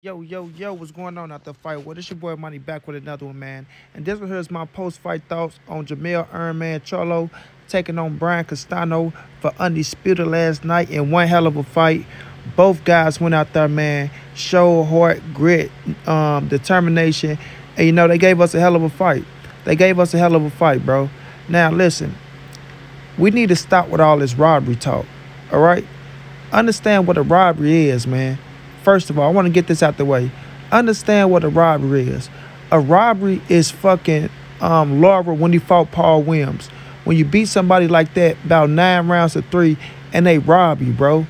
Yo, what's going on out the fight? Well, this your boy Money back with another one, man. And this one here is my post-fight thoughts on Jermell Man Charlo taking on Brian Castano for undisputed last night in one hell of a fight. Both guys went out there, man, showed heart, grit, determination, and they gave us a hell of a fight. They gave us a hell of a fight, bro. Now listen, we need to stop with all this robbery talk. All right, understand what a robbery is, man. First of all, I want to get this out the way. Understand what a robbery is. A robbery is fucking Laura when he fought Paul Williams. When you beat somebody like that about 9 rounds to 3 and they rob you, bro. You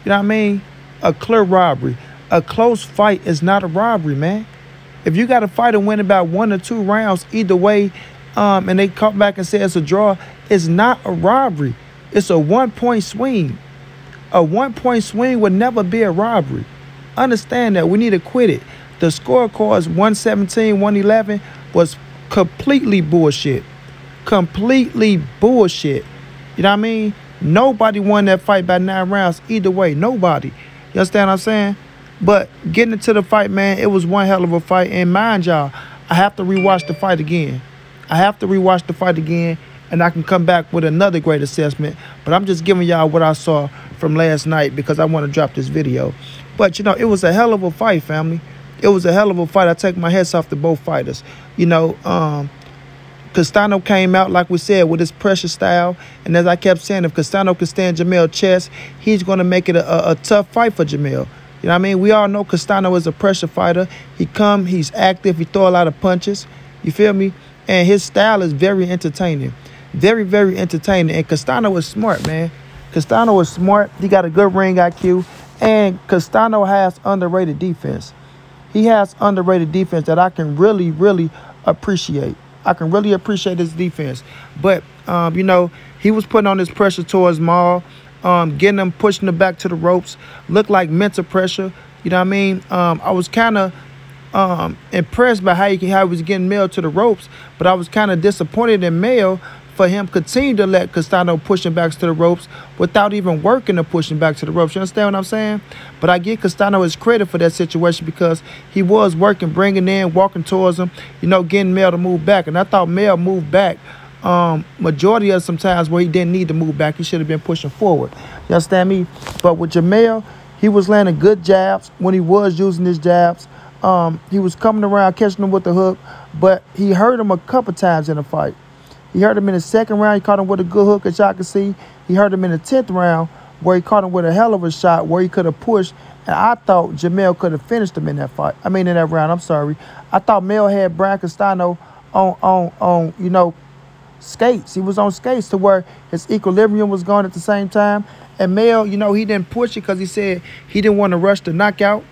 know what I mean? A clear robbery. A close fight is not a robbery, man. If you got a fight and win about 1 or 2 rounds either way, and they come back and say it's a draw, it's not a robbery. It's a 1-point swing. A 1-point swing would never be a robbery. Understand that we need to quit it. The scorecards 117, 111 was completely bullshit. Completely bullshit. You know what I mean? Nobody won that fight by 9 rounds either way. Nobody. You understand what I'm saying? But getting into the fight, man, it was one hell of a fight. And mind y'all, I have to rewatch the fight again. And I can come back with another great assessment. But I'm just giving y'all what I saw from last night because I want to drop this video. But, it was a hell of a fight, family. It was a hell of a fight. I take my hats off to both fighters. Castano came out, like we said, with his pressure style. And as I kept saying, if Castano can stand Jermell's chest, he's going to make it a tough fight for Jermell. You know what I mean? We all know Castano is a pressure fighter. He's active. He throw a lot of punches. You feel me? And his style is very entertaining. Very, very entertaining. And Castano is smart, man. Castano is smart. He got a good ring IQ. And Castano has underrated defense. He has underrated defense that I can really, really appreciate. I can really appreciate his defense. But, he was putting on his pressure towards Maul, getting him, pushing him back to the ropes. Looked like mental pressure. You know what I mean? I was kind of impressed by how he was getting Mel to the ropes. But I was kind of disappointed in Mel for him continue to let Castano push him back to the ropes without even working to push him back to the ropes. You understand what I'm saying? But I give Castano his credit for that situation because he was working, bringing in, walking towards him, getting Mel to move back. And I thought Mel moved back majority of sometimes where he didn't need to move back. He should have been pushing forward. You understand me? But with Jermell, he was landing good jabs when he was using his jabs. He was coming around, catching him with the hook, but he hurt him a couple times in the fight. He hurt him in the 2nd round. He caught him with a good hook, as y'all can see. He hurt him in the 10th round where he caught him with a hell of a shot where he could have pushed. And I thought Jermell could have finished him in that fight. In that round. I'm sorry. I thought Mel had Brian Castano on skates. He was on skates to where his equilibrium was gone at the same time. And Mel, he didn't push it because he said he didn't want to rush the knockout.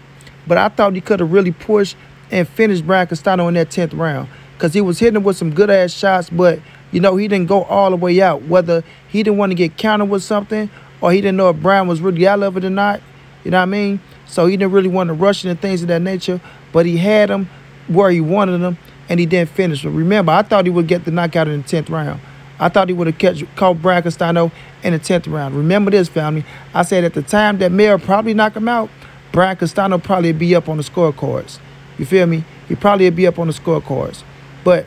But I thought he could have really pushed and finished Brian Castano in that 10th round because he was hitting him with some good-ass shots, but he didn't go all the way out, whether he didn't want to get countered with something or he didn't know if Brian was really out of it or not. You know what I mean? So he didn't really want to rush it and things of that nature, but he had him where he wanted him, and he didn't finish. But remember, I thought he would get the knockout in the 10th round. I thought he would have caught Brian Castano in the 10th round. Remember this, family. I said at the time that Mel probably knock him out, Brian Castano probably be up on the scorecards. You feel me? He probably be up on the scorecards. But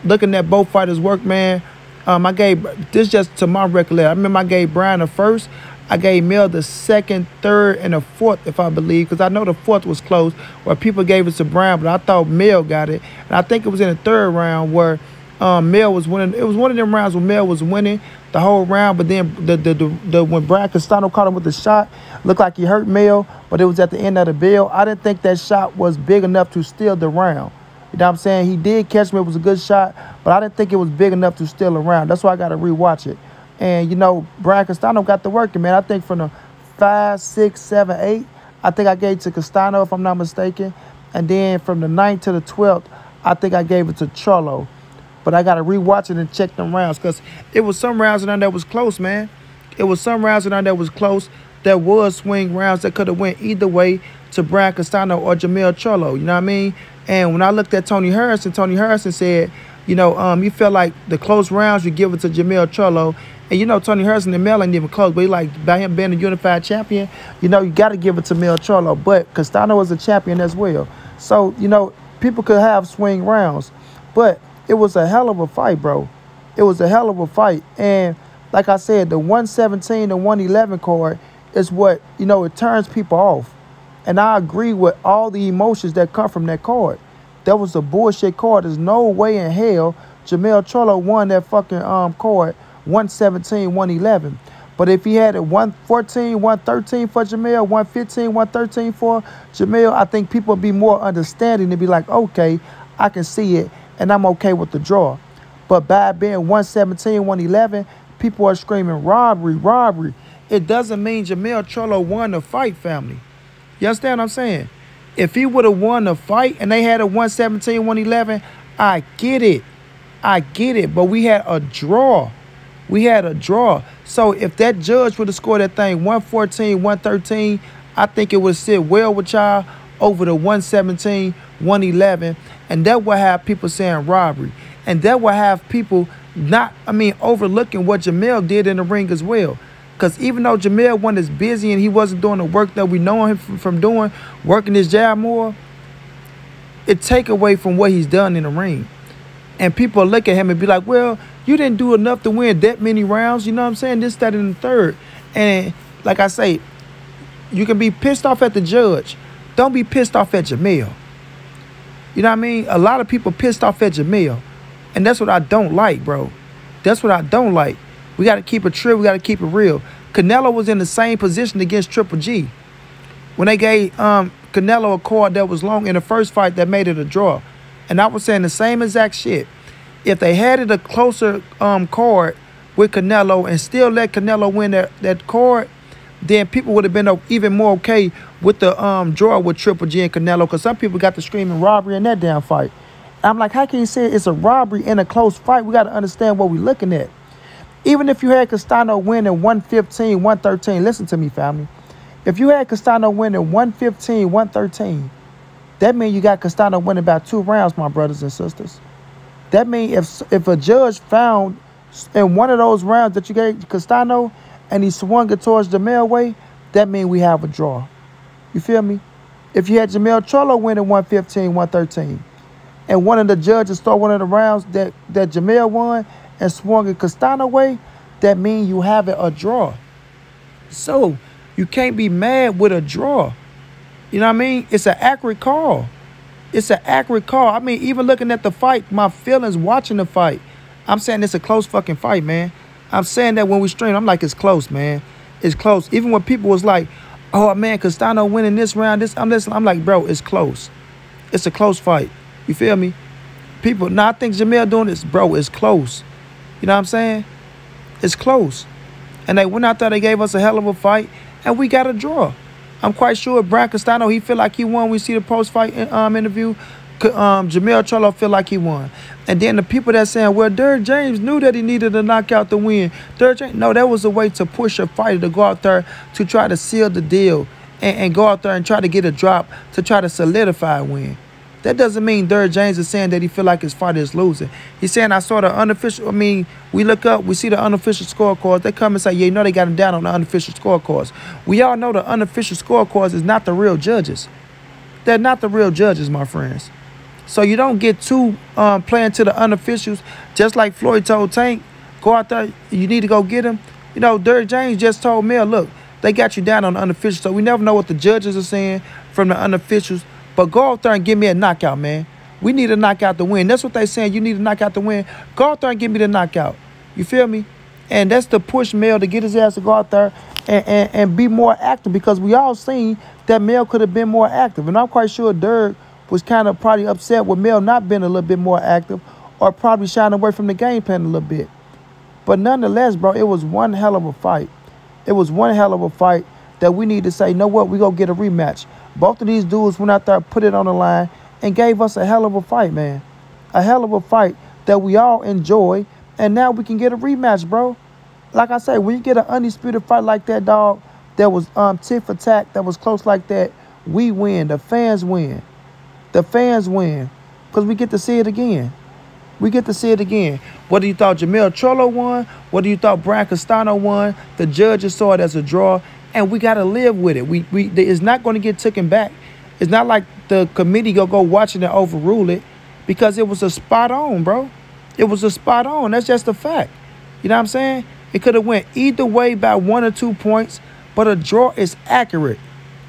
looking at both fighters' work, man, I gave this just to my recollection. I remember I gave Brian the 1st. I gave Mel the 2nd, 3rd, and the 4th, if I believe, because I know the 4th was close where people gave it to Brian, but I thought Mel got it. And I think it was in the 3rd round where Mel was winning. It was one of them rounds where Mel was winning the whole round, but then when Brian Castano caught him with the shot, looked like he hurt Mel, but it was at the end of the bell. I didn't think that shot was big enough to steal the round. You know what I'm saying? He did catch him. It was a good shot, but I didn't think it was big enough to steal a round. That's why I got to rewatch it. And, Brian Castano got the working, man. I think from the 5, 6, 7, 8, I think I gave it to Castano, if I'm not mistaken. And then from the 9th to the 12th, I think I gave it to Charlo. But I got to rewatch it and check them rounds because it was some rounds in there that was close, man. It was some rounds in there that was close. There was swing rounds that could have went either way to Brian Castano or Jermell Charlo. You know what I mean? And when I looked at Tony Harrison said, you felt like the close rounds, you give it to Jermell Charlo. And Tony Harrison and Mel ain't even close, but he like by him being a unified champion, you got to give it to Mel Charlo. But Castano was a champion as well. So, people could have swing rounds. But it was a hell of a fight, bro. It was a hell of a fight. And like I said, the 117 and 111 card is what, it turns people off. And I agree with all the emotions that come from that card. That was a bullshit card. There's no way in hell Jermell Charlo won that fucking card 117, 111. But if he had it 114, 113 for Jermell, 115, 113 for Jermell, I think people would be more understanding to be like, okay, I can see it, and I'm okay with the draw. But by being 117, 111, people are screaming robbery, robbery. It doesn't mean Jermell Charlo won the fight, family. You understand what I'm saying? If he would have won the fight and they had a 117, 111, I get it. I get it. But we had a draw. We had a draw. So if that judge would have scored that thing 114, 113, I think it would sit well with y'all over the 117, 111. And that would have people saying robbery. And that would have people overlooking what Jermell did in the ring as well. Because even though Jermell wasn't as busy and he wasn't doing the work that we know him from doing, working his jab more, it take away from what he's done in the ring. And people look at him and be like, well, you didn't do enough to win that many rounds. You know what I'm saying? This, that, and the third. And like I say, you can be pissed off at the judge. Don't be pissed off at Jermell. You know what I mean? A lot of people pissed off at Jermell. And that's what I don't like, bro. That's what I don't like. We got to keep it true. We got to keep it real. Canelo was in the same position against Triple G. When they gave Canelo a card that was long in the first fight that made it a draw. And I was saying the same exact shit. If they had it a closer card with Canelo and still let Canelo win that card, then people would have been even more okay with the draw with Triple G and Canelo, because some people got the screaming robbery in that damn fight. I'm like, how can you say it's a robbery in a close fight? We got to understand what we're looking at. Even if you had Castano winning 115, 113, listen to me, family. If you had Castano winning 115, 113, that means you got Castano winning about 2 rounds, my brothers and sisters. That means if a judge found in one of those rounds that you gave Castano and he swung it towards Jermell way, that means we have a draw. You feel me? If you had Jermell Charlo winning 115, 113, and one of the judges stole one of the rounds that Jermell won and swung it Castano way, that means you have a draw. So you can't be mad with a draw. You know what I mean? It's an accurate call. It's an accurate call. I mean, even looking at the fight, my feelings watching the fight, I'm saying it's a close fucking fight, man. I'm saying that when we stream, I'm like, it's close, man. It's close. Even when people was like, oh, man, Castano winning this round, I'm listening. I'm like, bro, it's close. It's a close fight. You feel me? People, I think Jermell doing this, bro, it's close. You know what I'm saying? It's close. And they went out there, they gave us a hell of a fight, and we got a draw. I'm quite sure Brian Castano, he feel like he won. We see the post-fight interview. Jermell Charlo feel like he won. And then the people that saying, well, Derrick James knew that he needed to knock out the win. Derrick James, no, that was a way to push a fighter to go out there to try to seal the deal and go out there and try to get a drop to try to solidify a win. That doesn't mean Derrick James is saying that he feel like his fighter is losing. He's saying, I saw the unofficial, we look up, we see the unofficial scorecards. They come and say, yeah, they got him down on the unofficial scorecards. We all know the unofficial scorecards is not the real judges. They're not the real judges, my friends. So you don't get too playing to the unofficials. Just like Floyd told Tank, go out there, you need to go get him. Derrick James just told Mel, look, they got you down on the unofficials. So we never know what the judges are saying from the unofficials. But go out there and give me a knockout, man. We need a knockout to win. That's what they saying. You need a knockout to win. Go out there and give me the knockout. You feel me? And that's the push Mel to get his ass to go out there and be more active, because we all seen that Mel could have been more active. And I'm quite sure Derrick was kind of probably upset with Mel not being a little bit more active, or probably shying away from the game plan a little bit. But nonetheless, bro, it was one hell of a fight. It was one hell of a fight that we need to say, you know what, we gonna get a rematch. Both of these dudes went out there, put it on the line, and gave us a hell of a fight, man. A hell of a fight that we all enjoy, and now we can get a rematch, bro. Like I say, when you get an undisputed fight like that, dog, that was tit for tat, that was close like that, we win. The fans win. The fans win, because we get to see it again. We get to see it again. Whether you thought Charlo won, whether you thought Brian Castano won, the judges saw it as a draw, and we got to live with it. It's not going to get taken back. It's not like the committee go watch it and overrule it, because it was a spot on, bro. It was a spot on. That's just a fact. You know what I'm saying? It could have went either way by 1 or 2 points, but a draw is accurate.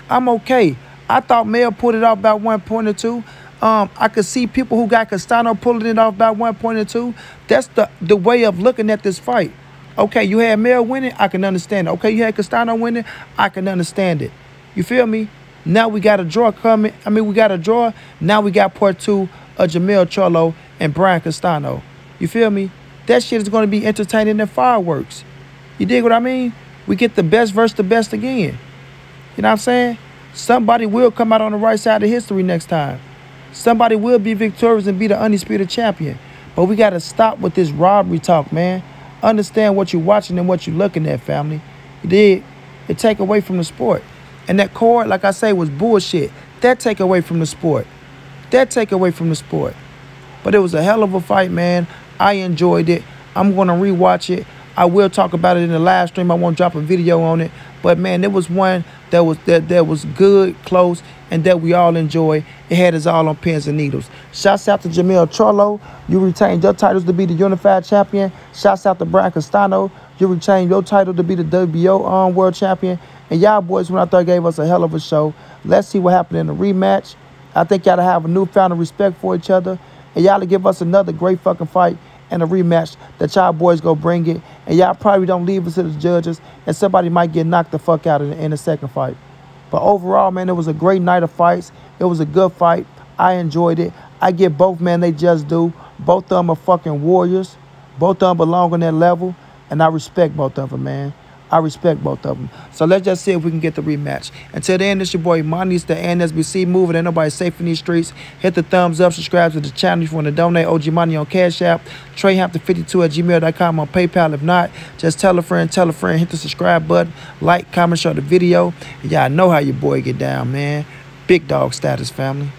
I'm okay. I thought Mel pulled it off by 1 point or 2. I could see people who got Castano pulling it off by 1 point or 2. That's the way of looking at this fight. Okay, you had Mel winning, I can understand it. Okay, you had Castano winning, I can understand it. You feel me? Now we got a draw coming. We got a draw. Now we got part 2 of Jermell Charlo and Brian Castano. You feel me? That shit is going to be entertaining than fireworks. You dig what I mean? We get the best versus the best again. You know what I'm saying? Somebody will come out on the right side of history next time. Somebody will be victorious and be the undisputed champion. But we got to stop with this robbery talk, man. Understand what you're watching and what you're looking at, family. You dig? It take away from the sport. And that card, like I say, was bullshit. That take away from the sport. That take away from the sport. But it was a hell of a fight, man. I enjoyed it. I'm going to rewatch it. I will talk about it in the live stream. I won't drop a video on it. But, man, it was one that was good, close, and that we all enjoy. It had us all on pins and needles. Shouts out to Jermell Charlo. You retained your titles to be the unified champion. Shouts out to Brian Castano. You retained your title to be the WBO world champion. And y'all boys, when I thought, gave us a hell of a show. Let's see what happened in the rematch. I think y'all to have a newfound respect for each other. And y'all to give us another great fucking fight and a rematch that y'all boys go bring it. And y'all probably don't leave us to the judges, and somebody might get knocked the fuck out in the second fight. But overall, man, it was a great night of fights. It was a good fight. I enjoyed it. I give both, man, they just do. Both of them are fucking warriors. Both of them belong on that level. And I respect both of them, man. I respect both of them. So let's just see if we can get the rematch. Until then, it's your boy Money. It's the NSBC moving. Ain't nobody safe in these streets. Hit the thumbs up. Subscribe to the channel if you want to donate. OG Money on Cash App. TreyHampton52@gmail.com on PayPal. If not, just tell a friend. Hit the subscribe button. Like, comment, share the video. And y'all know how your boy get down, man. Big dog status, family.